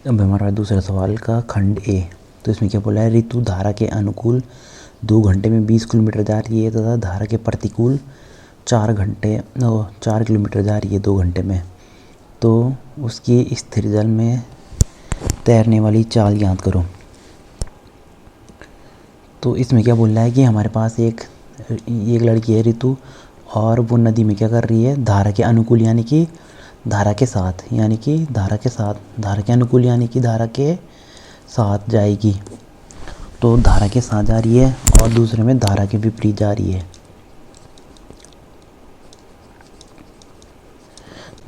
अब हमारा दूसरा सवाल का खंड ए। तो इसमें क्या बोला है, ऋतु धारा के अनुकूल 2 घंटे में 20 किलोमीटर जा रही है तथा धारा के प्रतिकूल 4 किलोमीटर जा रही है 2 घंटे में। तो उसकी स्थिर जल में तैरने वाली चाल याद करो। तो इसमें क्या बोल रहा है कि हमारे पास एक लड़की है ऋतु, और वो नदी में क्या कर रही है, धारा के अनुकूल यानी कि धारा के साथ, धारा के अनुकूल यानी कि धारा के साथ जाएगी। तो धारा के साथ जा रही है और दूसरे में धारा के विपरीत जा रही है।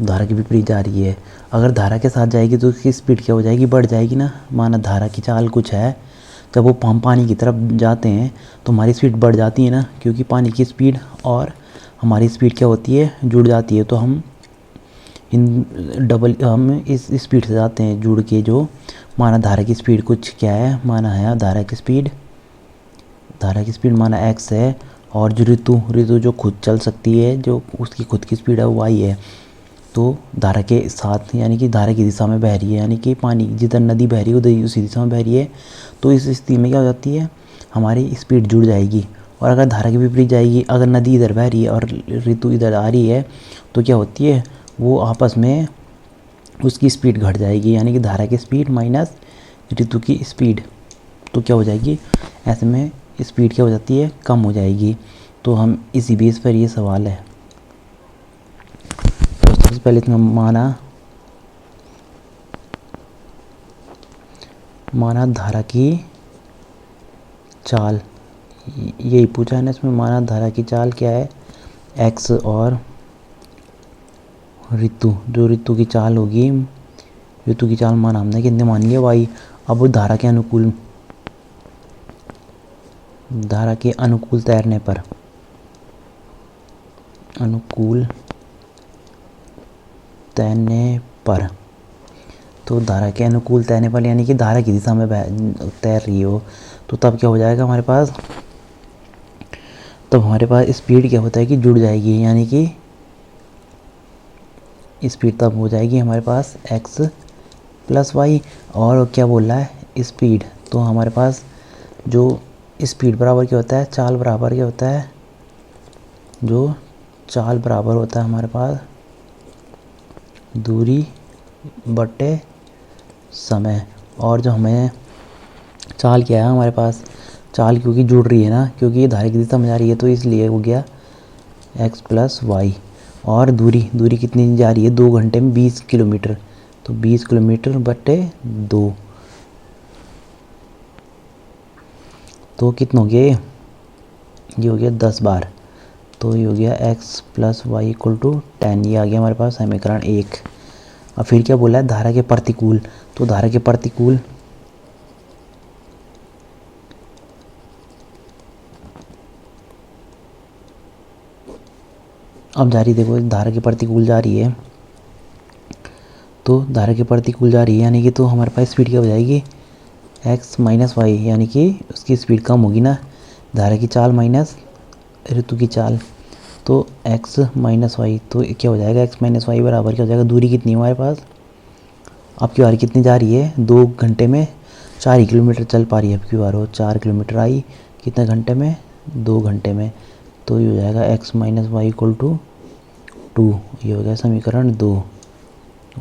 धारा के विपरीत जा रही है। अगर धारा के साथ जाएगी तो उसकी स्पीड क्या हो जाएगी, बढ़ जाएगी ना। माना धारा की चाल कुछ है, जब वो हम पानी की तरफ जाते हैं तो हमारी स्पीड बढ़ जाती है ना, क्योंकि पानी की स्पीड और हमारी स्पीड क्या होती है, जुड़ जाती है। तो हम इस स्पीड से जाते हैं जुड़ के। जो माना धारा की स्पीड कुछ क्या है, माना है धारा की स्पीड माना x है, और जो ऋतु जो खुद चल सकती है, जो उसकी खुद की स्पीड है वो y है। तो धारा के साथ यानी कि धारा की दिशा में बह रही है, यानी कि पानी जिधर नदी बह रही है उधर उसी दिशा में बह रही है। तो इस स्थिति में क्या हो जाती है, हमारी स्पीड जुड़ जाएगी। और अगर धारा के विपरीत जाएगी, अगर नदी इधर बह रही है और ऋतु इधर आ रही है, तो क्या होती है, वो आपस में उसकी स्पीड घट जाएगी, यानी कि धारा की स्पीड माइनस ऋतु की स्पीड। तो क्या हो जाएगी, ऐसे में स्पीड क्या हो जाती है, कम हो जाएगी। तो हम इसी बेस पर ये सवाल है। तो सबसे पहले इसमें माना धारा की चाल, यही पूछा है ना इसमें। माना धारा की चाल क्या है, x, और ऋतु की चाल होगी, ऋतु की चाल माना हमने कितने मान लिया, y। अब धारा के अनुकूल तैरने पर, तो धारा के अनुकूल तैरने पर यानी कि धारा की दिशा में तैर रही हो, तो तब क्या हो जाएगा हमारे पास, तब हमारे पास स्पीड क्या होता है कि जुड़ जाएगी, यानी कि स्पीड तब हो जाएगी हमारे पास x प्लस वाई। और क्या बोल रहा है, स्पीड। तो हमारे पास जो स्पीड बराबर क्या होता है, चाल बराबर क्या होता है, जो चाल बराबर होता है हमारे पास दूरी बटे समय। और जो हमें चाल क्या है हमारे पास, चाल क्योंकि जुड़ रही है ना, क्योंकि ये धारा की दिशा में जा रही है, तो इसलिए हो गया x प्लस वाई। और दूरी कितनी जा रही है, 2 घंटे में 20 किलोमीटर, तो 20 किलोमीटर बटे 2, तो कितना हो गया, ये हो गया 10 बार। तो ये हो गया x plus Y equal to 10। ये आ गया हमारे पास समीकरण 1। अब फिर क्या बोला है, धारा के प्रतिकूल। तो धारा के प्रतिकूल अब जा रही, देखो धारा के प्रतिकूल जा रही है, तो धारा के प्रतिकूल जा रही है यानी कि, तो हमारे पास स्पीड क्या हो जाएगी, x माइनस वाई, यानी कि उसकी स्पीड कम होगी ना, धारा की चाल माइनस ऋतु की चाल, तो x माइनस वाई। तो क्या हो जाएगा, x माइनस वाई बराबर क्या हो जाएगा, दूरी कितनी है हमारे पास, अब की बार कितनी जा रही है, 2 घंटे में 4 ही किलोमीटर चल पा रही है। अब की बार वो 4 किलोमीटर आई कितने घंटे में, 2 घंटे में। तो ये हो जाएगा x minus Y equal to 2। ये हो गया समीकरण 2,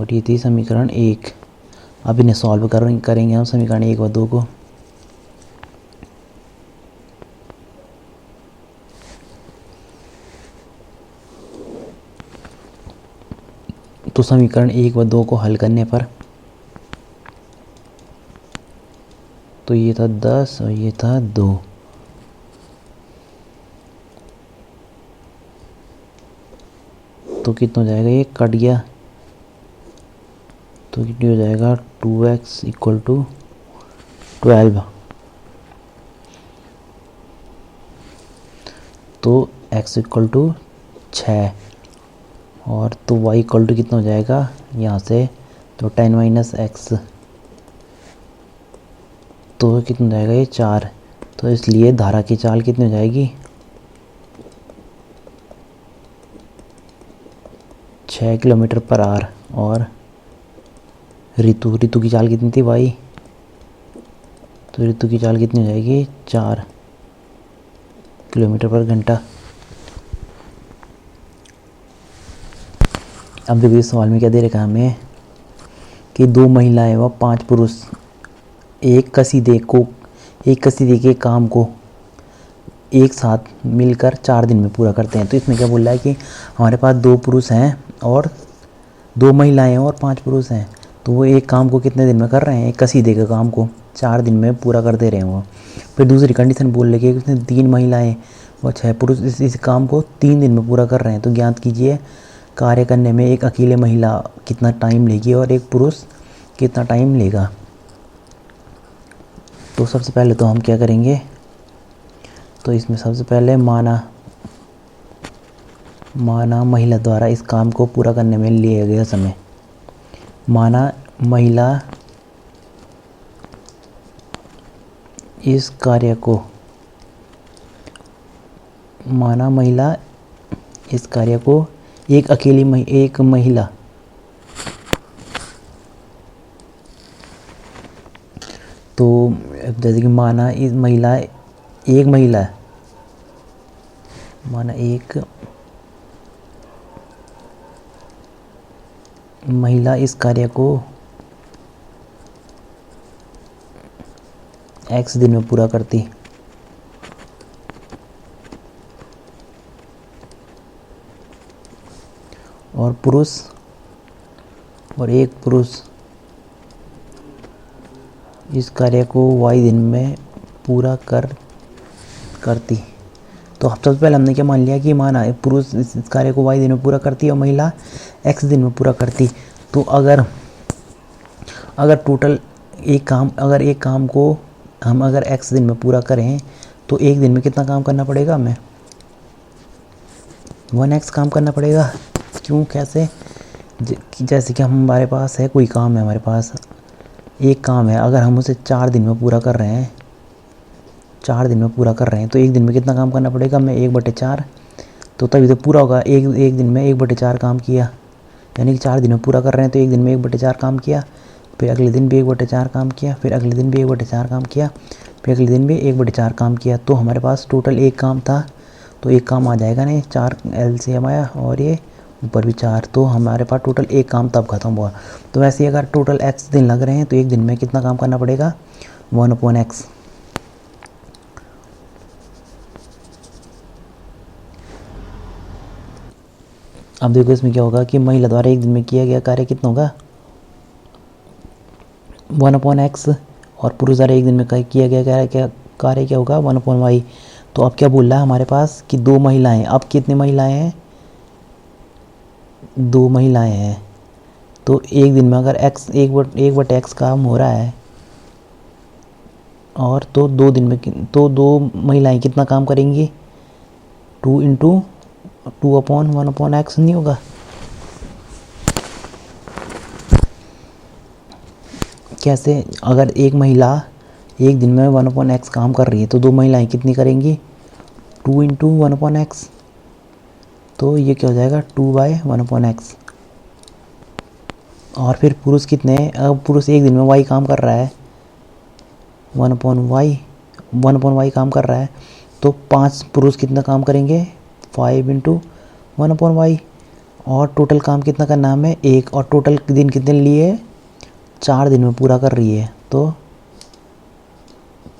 और ये थी समीकरण 1। अब इन्हें सॉल्व करेंगे हम समीकरण 1 और 2 को। तो समीकरण 1 व 2 को हल करने पर, तो ये था 10 और ये था 2, तो कितना हो जाएगा, ये कट गया, तो कितनी हो जाएगा 2x इक्वल टू 12। तो x इक्वल टू 6, और तो y इक्वल टू कितना हो जाएगा यहाँ से, तो 10 माइनस एक्स, तो कितना हो जाएगा ये 4। तो इसलिए धारा की चाल कितनी हो जाएगी, 6 किलोमीटर पर आवर। और ऋतु ऋतु की चाल कितनी थी वाई, तो ऋतु की चाल कितनी हो जाएगी 4 किलोमीटर पर घंटा। अब देखो इस सवाल में क्या दे रखा है हमें कि 2 महिलाएं व 5 पुरुष एक कसीदे के काम को एक साथ मिलकर 4 दिन में पूरा करते हैं। तो इसमें क्या बोल रहा है कि हमारे पास 2 पुरुष हैं और 2 महिलाएं हैं और 5 पुरुष हैं, तो वो एक काम को कितने दिन में कर रहे हैं, एक कसीदे के काम को 4 दिन में पूरा कर दे रहे हैं वो। फिर दूसरी कंडीशन बोल रही है कि उसने 3 महिलाएं व 6 पुरुष इस काम को 3 दिन में पूरा कर रहे हैं। तो ज्ञात कीजिए कार्य करने में एक अकेले महिला कितना टाइम लेगी और एक पुरुष कितना टाइम लेगा। तो सबसे पहले तो हम क्या करेंगे, तो इसमें सबसे पहले माना महिला द्वारा इस काम को पूरा करने में लिया गया समय। माना महिला इस कार्य को एक महिला तो जैसे कि माना एक महिला इस कार्य को x दिन में पूरा करती और एक पुरुष इस कार्य को y दिन में पूरा करती। तो सबसे पहले हमने क्या मान लिया कि माना पुरुष इस कार्य को y दिन में पूरा करती और महिला x दिन में पूरा करती। तो अगर टोटल एक काम को हम अगर x दिन में पूरा करें तो एक दिन में कितना काम करना पड़ेगा हमें, 1x काम करना पड़ेगा। क्यों, कैसे, जैसे कि हमारे पास है कोई काम है, हमारे पास एक काम है, अगर हम उसे 4 दिन में पूरा कर रहे हैं तो एक दिन में कितना काम करना पड़ेगा हमें, 1/4। तो तभी तो पूरा होगा। एक दिन में 1/4 काम किया, यानी कि 4 दिन में पूरा कर रहे हैं तो एक दिन में 1/4 काम किया, फिर अगले दिन भी 1/4 काम किया, फिर अगले दिन भी 1/4 काम किया, फिर अगले दिन भी 1/4 काम किया। तो हमारे पास टोटल एक काम था, तो एक काम आ जाएगा नहीं, 4 LCM आया और ये ऊपर भी 4, तो हमारे पास टोटल एक काम तब खत्म हुआ। तो वैसे ही अगर टोटल x दिन लग रहे हैं तो एक दिन में कितना काम करना पड़ेगा, 1/x। अब देखो इसमें क्या होगा कि महिला द्वारा एक दिन में किया गया कार्य कितना होगा, 1/x, और पुरुष द्वारा एक दिन में किया गया कार्य क्या होगा, 1/y। तो अब क्या बोल रहा है हमारे पास कि 2 महिलाएं, अब कितनी महिलाएं हैं, 2 महिलाएं हैं। तो एक दिन में अगर x 1/x काम हो रहा है और तो 2 दिन में तो 2 महिलाएं कितना काम करेंगी, 2 × 2/1/x नहीं होगा। कैसे, अगर एक महिला एक दिन में 1/x काम कर रही है तो 2 महिलाएं कितनी करेंगी, 2 × 1/x। तो ये क्या हो जाएगा, 2/1/x। और फिर पुरुष कितने, पुरुष एक दिन में y काम कर रहा है, 1/y काम कर रहा है, तो 5 पुरुष कितना काम करेंगे, 5 × 1/y। और टोटल काम कितना करना है हमें, 1, और टोटल दिन कितने लिए, 4 दिन में पूरा कर रही है, तो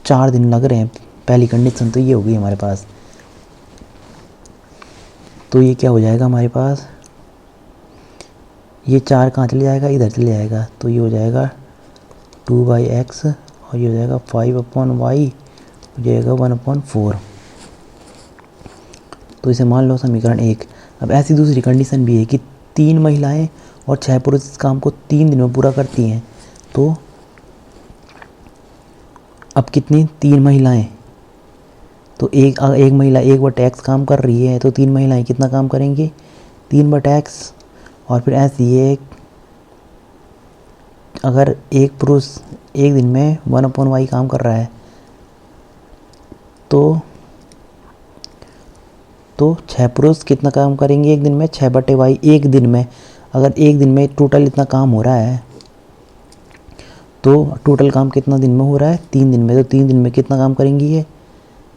4 दिन लग रहे हैं। पहली कंडीशन तो ये होगी हमारे पास। तो ये क्या हो जाएगा हमारे पास, ये 4 कहाँ चले जाएगा, इधर चले जाएगा, तो ये हो जाएगा 2/x और ये हो जाएगा 5/y, हो जाएगा 1/4। तो इसे मान लो समीकरण 1। अब ऐसी दूसरी कंडीशन भी है कि 3 महिलाएं और 6 पुरुष इस काम को 3 दिन में पूरा करती हैं। तो अब कितनी, 3 महिलाएं, तो एक महिला 1/x काम कर रही है, तो 3 महिलाएं कितना काम करेंगी, 3/x। और फिर ऐसी है, अगर एक पुरुष एक दिन में 1/y काम कर रहा है तो 6 पुरुष कितना काम करेंगे एक दिन में, 6/y एक दिन में। अगर एक दिन में टोटल इतना काम हो रहा है तो टोटल काम कितना दिन में हो रहा है, 3 दिन में। तो 3 दिन में कितना काम करेंगी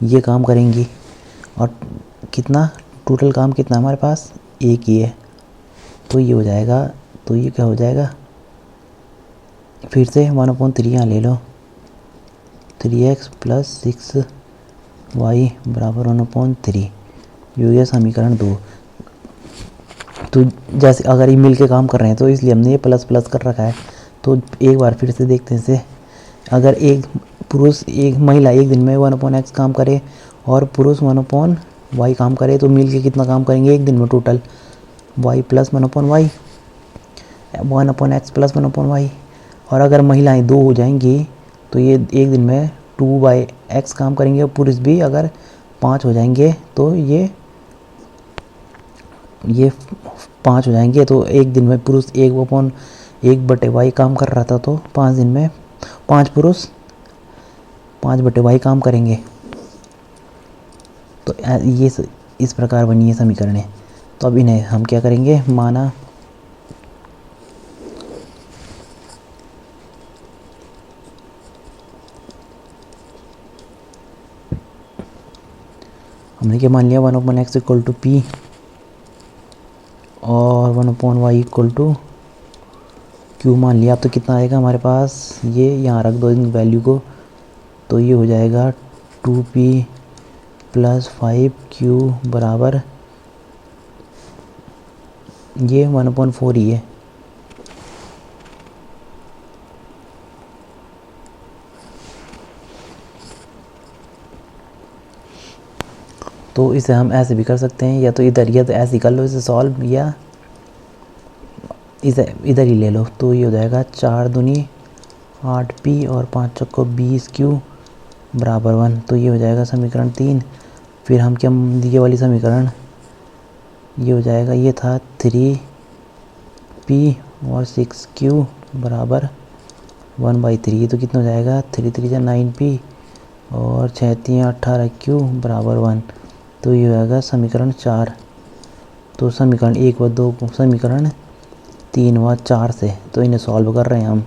ये काम करेंगी। और कितना टोटल काम कितना हमारे पास, एक ही है। तो ये हो जाएगा, तो ये क्या हो जाएगा, फिर से 1/3 यहाँ ले लो, 3x + 6y बराबर 1/3। ये हो गया समीकरण 2। तो जैसे अगर ये मिल के काम कर रहे हैं तो इसलिए हमने ये प्लस प्लस कर रखा है। तो एक बार फिर से देखते हैं इसे। अगर एक पुरुष एक महिला एक दिन में 1/x काम करे और पुरुष 1/y काम करे तो मिल के कितना काम करेंगे एक दिन में total, y + 1/y, 1/x + 1/y। और अगर महिलाएं 2 हो जाएंगी तो ये एक दिन में 2/x काम करेंगे। और पुरुष भी अगर 5 हो जाएंगे तो ये 5 हो जाएंगे। तो एक दिन में पुरुष 1/y काम कर रहा था, तो 5 दिन में 5 पुरुष 5/y काम करेंगे। तो ये इस प्रकार बनी है समीकरण है। तो अब इन्हें हम क्या करेंगे, माना हमने क्या मान लिया, 1/x = p और 1/y = q मान लिया। अब तो कितना आएगा हमारे पास, ये यहाँ रख दो इन वैल्यू को। तो ये हो जाएगा 2p + 5q बराबर ये 1/4 ही है। तो इसे हम ऐसे भी कर सकते हैं, या तो इधर या तो ऐसे ही कर लो इसे सॉल्व, या इसे इधर ही ले लो। तो ये हो जाएगा 4 दूनी 8p और 5 चौको 20q बराबर 1। तो ये हो जाएगा समीकरण 3। फिर हम क्या, ये वाली समीकरण ये हो जाएगा, ये था 3p और 6q बराबर 1/3। तो कितना हो जाएगा, 3 3 जा 9p और 6 3 18q बराबर 1। तो ये हो जाएगा समीकरण 4। तो समीकरण 1 व 2 समीकरण 3 व 4 से तो इन्हें सॉल्व कर रहे हैं हम।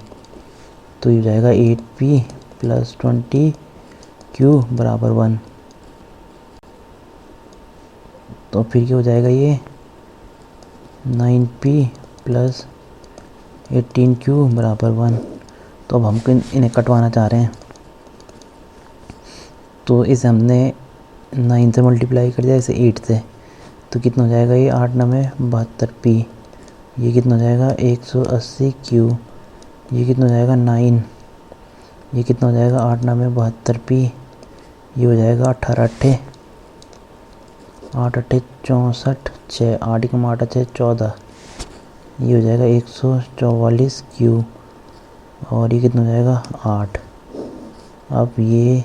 तो ये हो जाएगा 8p + 20q बराबर 1। तो फिर क्या हो जाएगा, ये 9p + 18q बराबर 1। तो अब हम इन्हें कटवाना चाह रहे हैं। तो इसे हमने 9 से मल्टीप्लाई कर दिया, इसे 8 से। तो कितना हो जाएगा, ये 8 9 72p। ये कितना हो जाएगा 180q। ये कितना हो जाएगा 9। ये कितना हो जाएगा 8 9 72p। ये हो जाएगा 18 8 8 8 64 6 8 × 8 6 14। ये हो जाएगा 144q। और ये कितना हो जाएगा 8। अब ये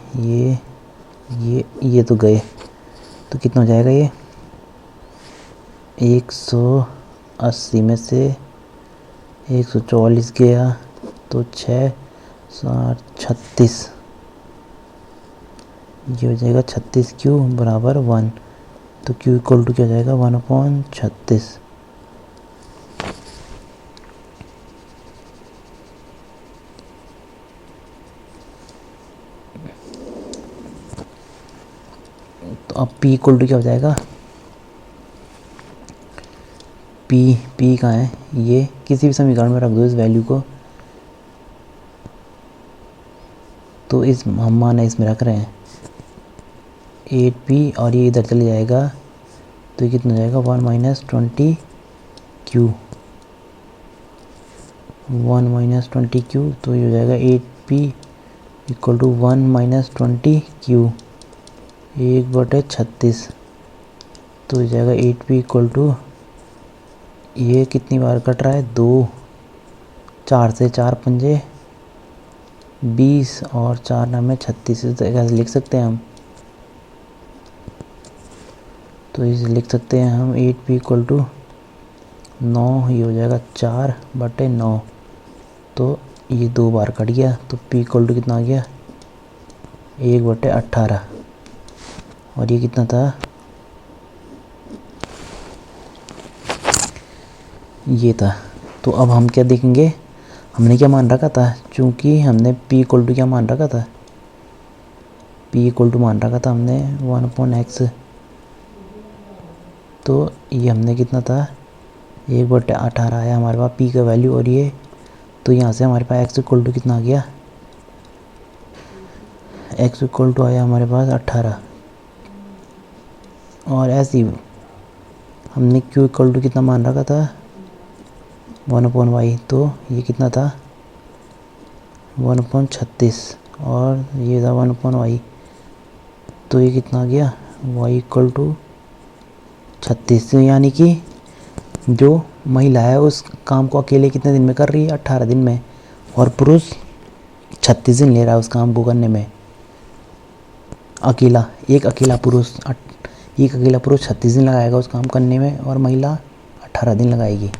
तो गए। तो कितना हो जाएगा, ये 180 में से 144 गया तो 6 7 36। ये हो जाएगा 36q बराबर 1। तो q = क्या हो जाएगा, 1/36। तो अब p = क्या हो जाएगा, p कहाँ है, ये किसी भी समीकरण में रख दो इस वैल्यू को। तो इस हम माना इसमें रख रहे हैं 8p और ये इधर चले जाएगा। तो ये कितना हो जाएगा 1 - 20q 1 - 20q। तो ये हो जाएगा 8p = 1 - 20q 1/36। तो हो जाएगा 8p = ये कितनी बार कट रहा है, 2 4 से 4 पंजे 20 और 4 9 36। इस तरह से लिख सकते हैं हम। तो इसे लिख सकते हैं हम 8p = 9। ये हो जाएगा 4/9। तो ये 2 बार कट गया। तो p = कितना आ गया, 1/18। और ये कितना था, ये था। तो अब हम क्या देखेंगे, हमने क्या मान रखा था, चूँकि हमने p इक्वल टू क्या मान रखा था, p इक्वल टू मान रखा था हमने 1/x। तो ये हमने कितना था 1/18 आया हमारे पास p का वैल्यू। और ये तो यहाँ से हमारे पास x इक्वल टू कितना आ गया, x इक्वल टू आया हमारे पास 18। और ऐसे ही हमने q इक्वल टू कितना मान रखा था 1/y। तो ये कितना था 1/36 और ये था 1/y। तो ये कितना आ गया y इक्वल टू 36। यानी कि जो महिला है उस काम को अकेले कितने दिन में कर रही है, 18 दिन में, और पुरुष 36 दिन ले रहा है उस काम को करने में। एक अकेला पुरुष 36 दिन लगाएगा उस काम करने में, और महिला 18 दिन लगाएगी।